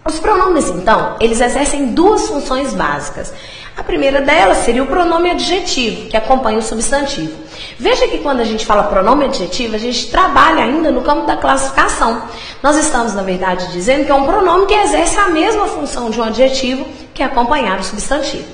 Os pronomes, então, eles exercem duas funções básicas. A primeira delas seria o pronome adjetivo, que acompanha o substantivo. Veja que quando a gente fala pronome adjetivo, a gente trabalha ainda no campo da classificação. Nós estamos, na verdade, dizendo que é um pronome que exerce a mesma função de um adjetivo, que é acompanhar o substantivo.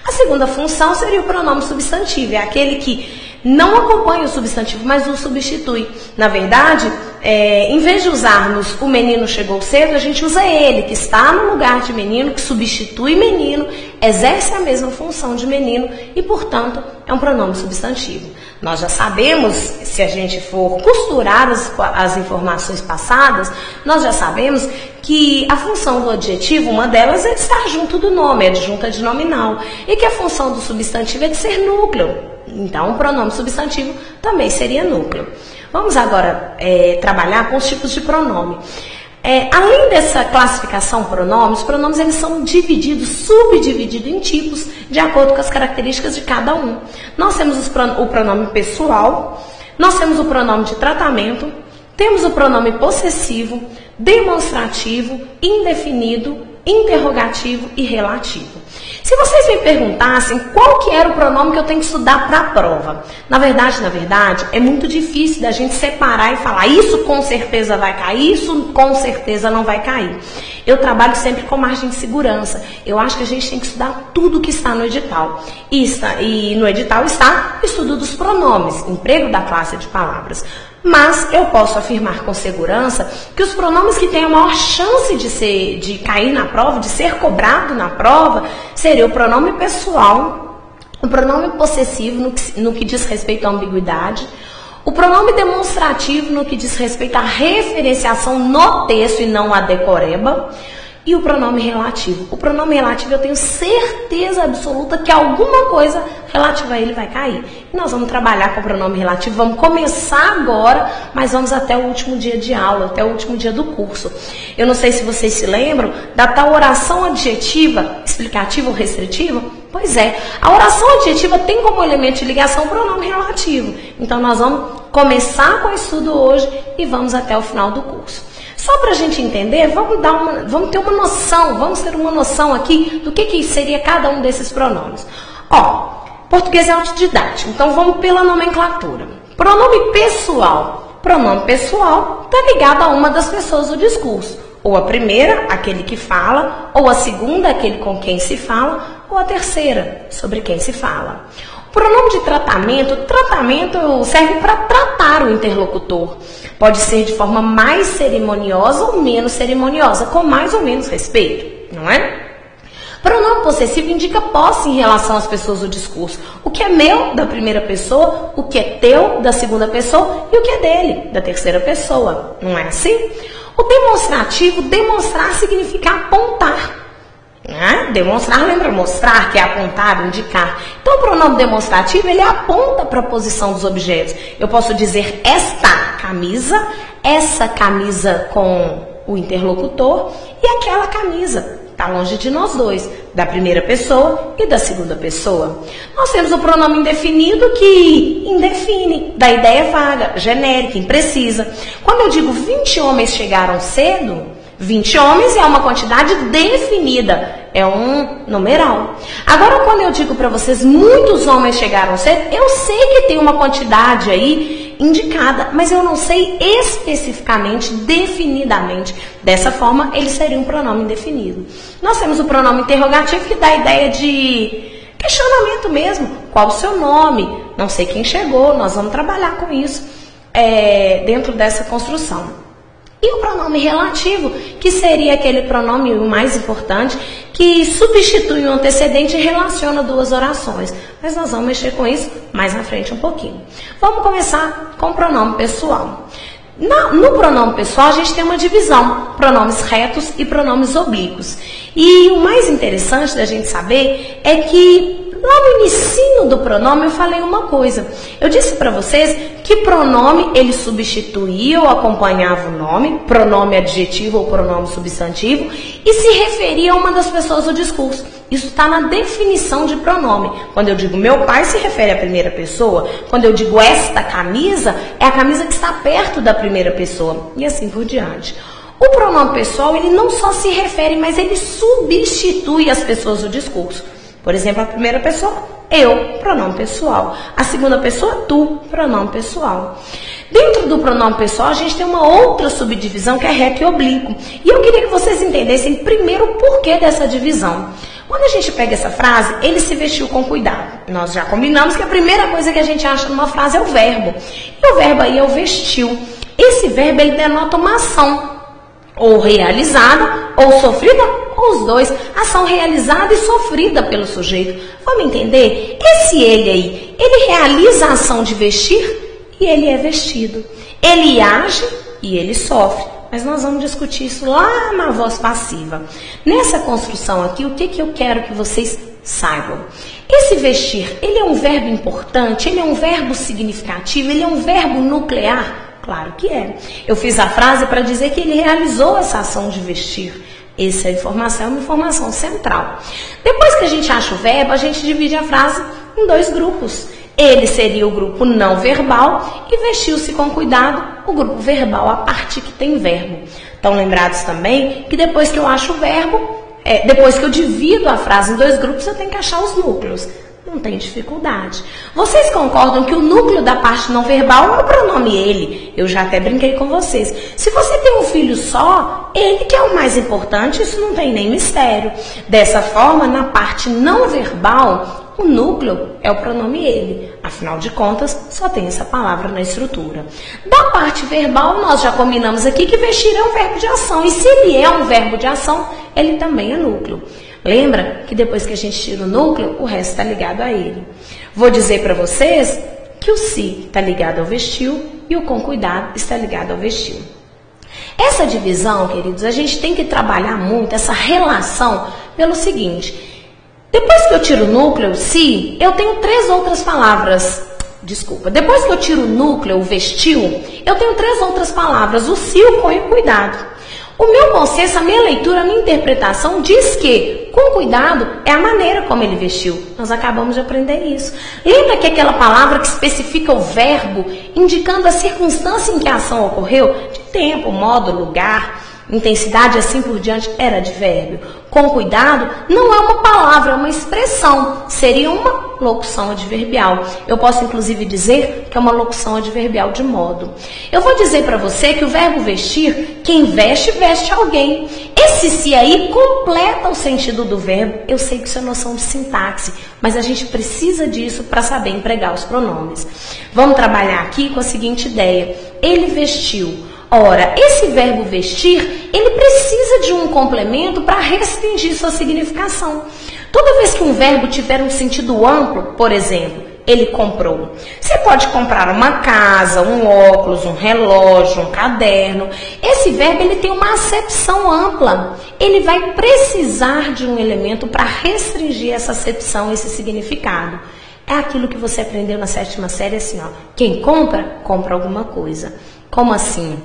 A segunda função seria o pronome substantivo, é aquele que não acompanha o substantivo, mas o substitui. Na verdade, em vez de usarmos o menino chegou cedo, a gente usa ele, que está no lugar de menino, que substitui menino, exerce a mesma função de menino e, portanto, é um pronome substantivo. Nós já sabemos, se a gente for costurar as informações passadas, nós já sabemos que a função do adjetivo, uma delas é de estar junto do nome, é adjunta de nominal, e que a função do substantivo é de ser núcleo. Então, o pronome substantivo também seria núcleo. Vamos agora trabalhar com os tipos de pronome. Além dessa classificação pronomes, os pronomes eles são subdivididos em tipos, de acordo com as características de cada um. Nós temos o pronome pessoal, nós temos o pronome de tratamento, temos o pronome possessivo, demonstrativo, indefinido, interrogativo e relativo. Se vocês me perguntassem qual que era o pronome que eu tenho que estudar para a prova, na verdade, é muito difícil da gente separar e falar isso com certeza vai cair, isso com certeza não vai cair. Eu trabalho sempre com margem de segurança. Eu acho que a gente tem que estudar tudo que está no edital. E no edital está o estudo dos pronomes, emprego da classe de palavras. Mas eu posso afirmar com segurança que os pronomes que têm a maior chance de cair na prova, de ser cobrado na prova, seria o pronome pessoal, o pronome possessivo no que diz respeito à ambiguidade, o pronome demonstrativo no que diz respeito à referenciação no texto e não à decoreba, e o pronome relativo. O pronome relativo eu tenho certeza absoluta que alguma coisa relativa a ele vai cair. E nós vamos trabalhar com o pronome relativo, vamos começar agora, mas vamos até o último dia de aula, até o último dia do curso. Eu não sei se vocês se lembram da tal oração adjetiva, explicativa ou restritiva. Pois é, a oração adjetiva tem como elemento de ligação o pronome relativo. Então nós vamos começar com o estudo hoje e vamos até o final do curso. Só para a gente entender, vamos ter uma noção, vamos ter uma noção aqui do que seria cada um desses pronomes. Português é autodidático, então vamos pela nomenclatura. Pronome pessoal. Pronome pessoal está ligado a uma das pessoas do discurso. Ou a primeira, aquele que fala, ou a segunda, aquele com quem se fala, ou a terceira, sobre quem se fala. O pronome de tratamento serve para tratar o interlocutor. Pode ser de forma mais cerimoniosa ou menos cerimoniosa, com mais ou menos respeito, não é? Pronome possessivo indica posse em relação às pessoas do discurso. O que é meu, da primeira pessoa, o que é teu, da segunda pessoa, e o que é dele, da terceira pessoa. Não é assim? O demonstrativo, demonstrar significa apontar. Demonstrar, lembra? Mostrar, que é apontar, indicar. Então, o pronome demonstrativo, ele aponta para a posição dos objetos. Eu posso dizer essa camisa com o interlocutor e aquela camisa. Está longe de nós dois, da primeira pessoa e da segunda pessoa. Nós temos o pronome indefinido que indefine, da ideia vaga, genérica, imprecisa. Quando eu digo 20 homens chegaram cedo, 20 homens é uma quantidade definida, é um numeral. Agora, quando eu digo para vocês muitos homens chegaram cedo, eu sei que tem uma quantidade aí indicada, mas eu não sei especificamente, definidamente. Dessa forma, ele seria um pronome indefinido. Nós temos o pronome interrogativo, que dá a ideia de questionamento mesmo. Qual o seu nome? Não sei quem chegou, nós vamos trabalhar com isso dentro dessa construção. E o pronome relativo, que seria aquele pronome o mais importante, que substitui o antecedente e relaciona duas orações. Mas nós vamos mexer com isso mais na frente um pouquinho. Vamos começar com o pronome pessoal. No pronome pessoal, a gente tem uma divisão, pronomes retos e pronomes oblíquos. E o mais interessante da gente saber é que lá no inicinho do pronome eu falei uma coisa. Eu disse para vocês que pronome ele substituía ou acompanhava o nome, pronome adjetivo ou pronome substantivo, e se referia a uma das pessoas do discurso. Isso está na definição de pronome. Quando eu digo meu pai, se refere à primeira pessoa. Quando eu digo esta camisa, é a camisa que está perto da primeira pessoa. E assim por diante. O pronome pessoal, ele não só se refere, mas ele substitui as pessoas do discurso. Por exemplo, a primeira pessoa, eu, pronome pessoal. A segunda pessoa, tu, pronome pessoal. Dentro do pronome pessoal, a gente tem uma outra subdivisão que é reto e oblíquo. E eu queria que vocês entendessem primeiro o porquê dessa divisão. Quando a gente pega essa frase, ele se vestiu com cuidado. Nós já combinamos que a primeira coisa que a gente acha numa frase é o verbo. E o verbo aí é o vestiu. Esse verbo, ele denota uma ação, ou realizada, ou sofrida, ou os dois. Ação realizada e sofrida pelo sujeito. Vamos entender? Esse ele aí, ele realiza a ação de vestir e ele é vestido. Ele age e ele sofre. Mas nós vamos discutir isso lá na voz passiva. Nessa construção aqui, o que eu quero que vocês saibam? Esse vestir, ele é um verbo importante, ele é um verbo significativo, ele é um verbo nuclear? Claro que é. Eu fiz a frase para dizer que ele realizou essa ação de vestir. Essa informação é uma informação central. Depois que a gente acha o verbo, a gente divide a frase em dois grupos. Ele seria o grupo não verbal e vestiu-se com cuidado o grupo verbal, a parte que tem verbo. Estão lembrados também que depois que eu acho o verbo, depois que eu divido a frase em dois grupos, eu tenho que achar os núcleos. Não tem dificuldade. Vocês concordam que o núcleo da parte não verbal é o pronome ele? Eu já até brinquei com vocês. Se você tem um filho só, ele que é o mais importante, isso não tem nem mistério. Dessa forma, na parte não verbal, o núcleo é o pronome ele. Afinal de contas, só tem essa palavra na estrutura. Da parte verbal, nós já combinamos aqui que vestir é um verbo de ação. E se ele é um verbo de ação, ele também é núcleo. Lembra que depois que a gente tira o núcleo, o resto está ligado a ele. Vou dizer para vocês que o se está ligado ao vestiu e o com cuidado está ligado ao vestiu. Essa divisão, queridos, a gente tem que trabalhar muito essa relação pelo seguinte. Depois que eu tiro o núcleo, se, eu tenho três outras palavras. Desculpa. Depois que eu tiro o núcleo, o vestiu, eu tenho três outras palavras. O se, o com e o cuidado. O meu consenso, a minha leitura, a minha interpretação diz que, com cuidado, é a maneira como ele vestiu. Nós acabamos de aprender isso. Lembra que aquela palavra que especifica o verbo, indicando a circunstância em que a ação ocorreu? De tempo, modo, lugar, intensidade, assim por diante, era advérbio. Com cuidado, não é uma palavra, é uma expressão. Seria uma locução adverbial. Eu posso, inclusive, dizer que é uma locução adverbial de modo. Eu vou dizer para você que o verbo vestir, quem veste, veste alguém. Esse se aí completa o sentido do verbo. Eu sei que isso é noção de sintaxe, mas a gente precisa disso para saber empregar os pronomes. Vamos trabalhar aqui com a seguinte ideia. Ele vestiu. Ora, esse verbo vestir, ele precisa de um complemento para restringir sua significação. Toda vez que um verbo tiver um sentido amplo, por exemplo, ele comprou. Você pode comprar uma casa, um óculos, um relógio, um caderno. Esse verbo ele tem uma acepção ampla. Ele vai precisar de um elemento para restringir essa acepção, esse significado. É aquilo que você aprendeu na 7ª série, assim, ó. Quem compra, compra alguma coisa. Como assim?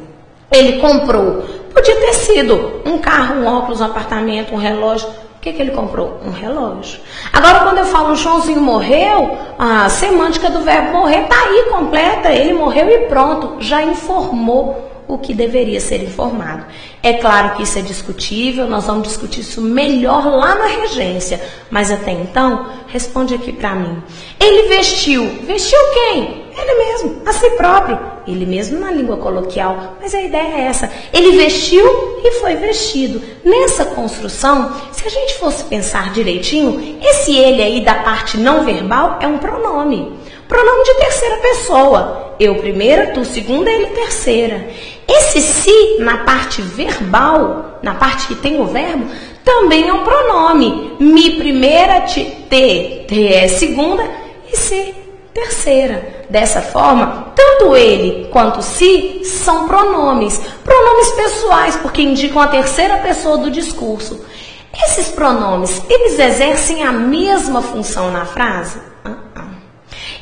Ele comprou. Podia ter sido um carro, um óculos, um apartamento, um relógio. O que ele comprou? Um relógio. Agora, quando eu falo o Joãozinho morreu, a semântica do verbo morrer está aí completa. Ele morreu e pronto. Já informou o que deveria ser informado. É claro que isso é discutível, nós vamos discutir isso melhor lá na regência. Mas até então, responde aqui para mim. Ele vestiu. Vestiu quem? Ele mesmo, a si próprio. Ele mesmo na língua coloquial, mas a ideia é essa. Ele vestiu e foi vestido. Nessa construção, se a gente fosse pensar direitinho, esse ele aí da parte não verbal é um pronome. Pronome de terceira pessoa. Eu primeira, tu segunda, ele terceira. Esse se na parte verbal, na parte que tem o verbo, também é um pronome. Mi primeira, te é segunda e se terceira. Dessa forma, tanto ele quanto si são pronomes. Pronomes pessoais, porque indicam a terceira pessoa do discurso. Esses pronomes, eles exercem a mesma função na frase?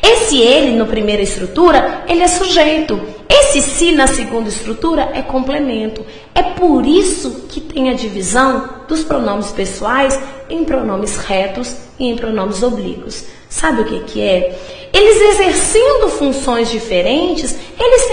Esse ele, na primeira estrutura, ele é sujeito. Esse si, na segunda estrutura, é complemento. É por isso que tem a divisão dos pronomes pessoais em pronomes retos e em pronomes oblíquos. Sabe o que é? Eles exercendo funções diferentes, eles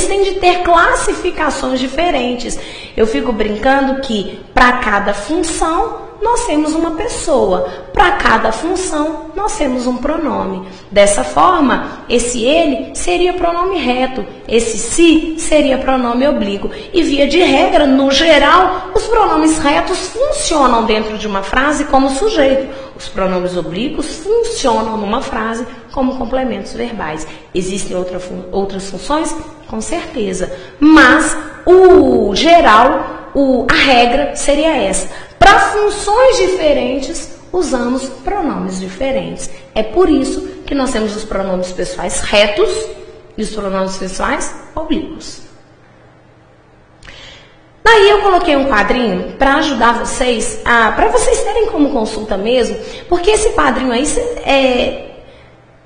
têm de ter classificações diferentes. Eu fico brincando que para cada função nós temos uma pessoa, para cada função nós temos um pronome. Dessa forma, esse ele seria pronome reto, esse si seria pronome oblíquo. E via de regra, no geral, os pronomes retos funcionam dentro de uma frase como sujeito. Os pronomes oblíquos funcionam numa frase como complementos verbais. Existem outras funções? Com certeza. Mas, o geral, a regra seria essa. Para funções diferentes, usamos pronomes diferentes. É por isso que nós temos os pronomes pessoais retos e os pronomes pessoais oblíquos. Daí eu coloquei um quadrinho para ajudar vocês, para vocês terem como consulta mesmo, porque esse quadrinho aí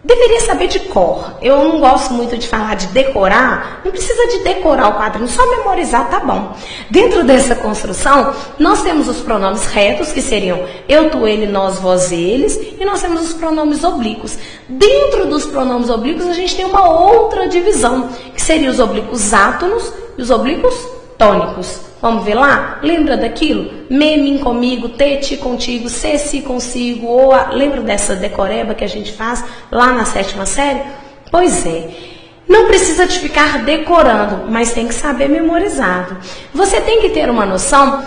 deveria saber de cor. Eu não gosto muito de falar de decorar, não precisa de decorar o quadrinho, só memorizar tá bom. Dentro dessa construção, nós temos os pronomes retos, que seriam eu, tu, ele, nós, vós, eles, e nós temos os pronomes oblíquos. Dentro dos pronomes oblíquos, a gente tem uma outra divisão, que seriam os oblíquos átonos e os oblíquos tônicos. Vamos ver lá? Lembra daquilo? Me, mim, comigo, te, ti, contigo, se, si, consigo, ou lembra dessa decoreba que a gente faz lá na 7ª série? Pois é. Não precisa de ficar decorando, mas tem que saber memorizar. Você tem que ter uma noção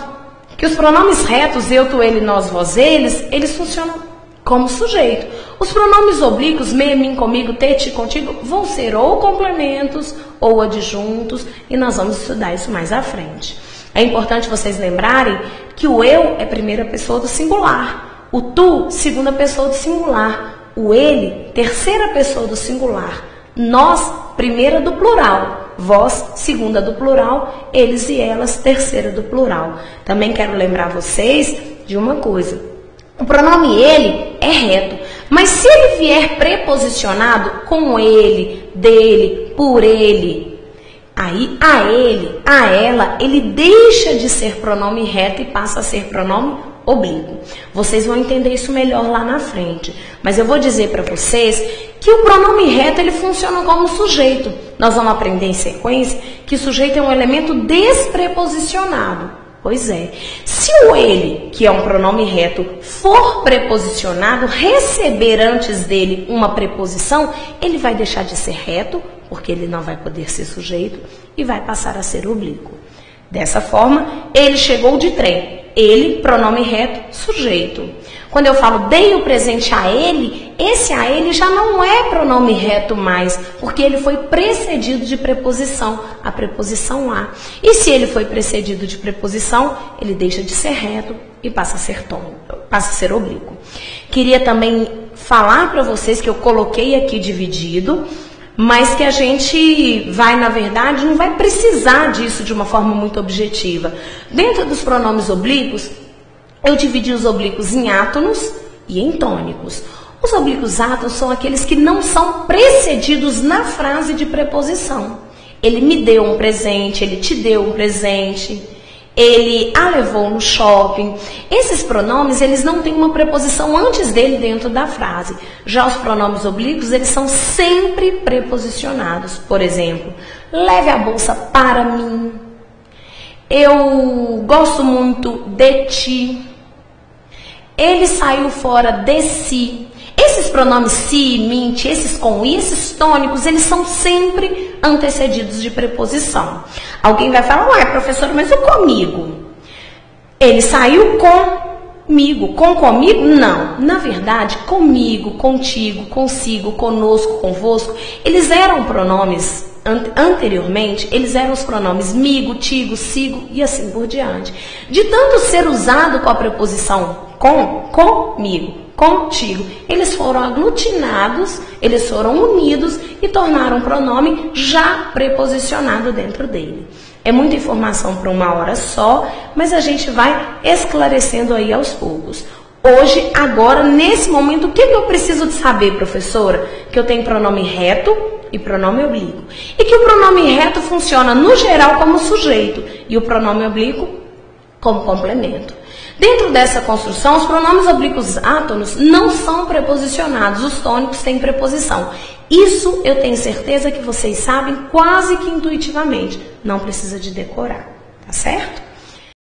que os pronomes retos, eu, tu, ele, nós, vós, eles funcionam como sujeito. Os pronomes oblíquos, me, mim, comigo, te, ti, contigo, vão ser ou complementos ou adjuntos, e nós vamos estudar isso mais à frente. É importante vocês lembrarem que o eu é primeira pessoa do singular, o tu, segunda pessoa do singular, o ele, terceira pessoa do singular, nós, primeira do plural, vós, segunda do plural, eles e elas, terceira do plural. Também quero lembrar vocês de uma coisa. O pronome ele é reto, mas se ele vier preposicionado com ele, dele, por ele, aí a ele, a ela, ele deixa de ser pronome reto e passa a ser pronome oblíquo. Vocês vão entender isso melhor lá na frente. Mas eu vou dizer para vocês que o pronome reto ele funciona como sujeito. Nós vamos aprender em sequência que o sujeito é um elemento despreposicionado. Pois é. Se o ele, que é um pronome reto, for preposicionado, receber antes dele uma preposição, ele vai deixar de ser reto, porque ele não vai poder ser sujeito, e vai passar a ser oblíquo. Dessa forma, ele chegou de trem. Ele, pronome reto, sujeito. Quando eu falo dei o presente a ele, esse a ele já não é pronome reto mais, porque ele foi precedido de preposição, a preposição a. E se ele foi precedido de preposição, ele deixa de ser reto e passa a ser oblíquo. Queria também falar para vocês que eu coloquei aqui dividido, mas que a gente vai, na verdade, não vai precisar disso de uma forma muito objetiva. Dentro dos pronomes oblíquos, eu dividi os oblíquos em átonos e em tônicos. Os oblíquos átonos são aqueles que não são precedidos na frase de preposição. Ele me deu um presente, ele te deu um presente, ele a levou no shopping. Esses pronomes, eles não têm uma preposição antes dele dentro da frase. Já os pronomes oblíquos, eles são sempre preposicionados. Por exemplo, leve a bolsa para mim. Eu gosto muito de ti. Ele saiu fora de si. Esses pronomes si, mim, te, esses com e, esses tônicos, eles são sempre antecedidos de preposição. Alguém vai falar, ué, professora, mas o comigo? Ele saiu comigo. Comigo? Não. Na verdade, comigo, contigo, consigo, conosco, convosco, eles eram pronomes, anteriormente, eles eram os pronomes migo, tigo, sigo e assim por diante. De tanto ser usado com a preposição comigo, contigo, eles foram aglutinados, eles foram unidos e tornaram um pronome já preposicionado dentro dele. É muita informação para uma hora só, mas a gente vai esclarecendo aí aos poucos. Hoje, agora, nesse momento, o que eu preciso de saber, professora? Que eu tenho pronome reto e pronome oblíquo. E que o pronome reto funciona, no geral, como sujeito. E o pronome oblíquo como complemento. Dentro dessa construção, os pronomes oblíquos átonos não são preposicionados, os tônicos têm preposição. Isso eu tenho certeza que vocês sabem quase que intuitivamente, não precisa de decorar, tá certo?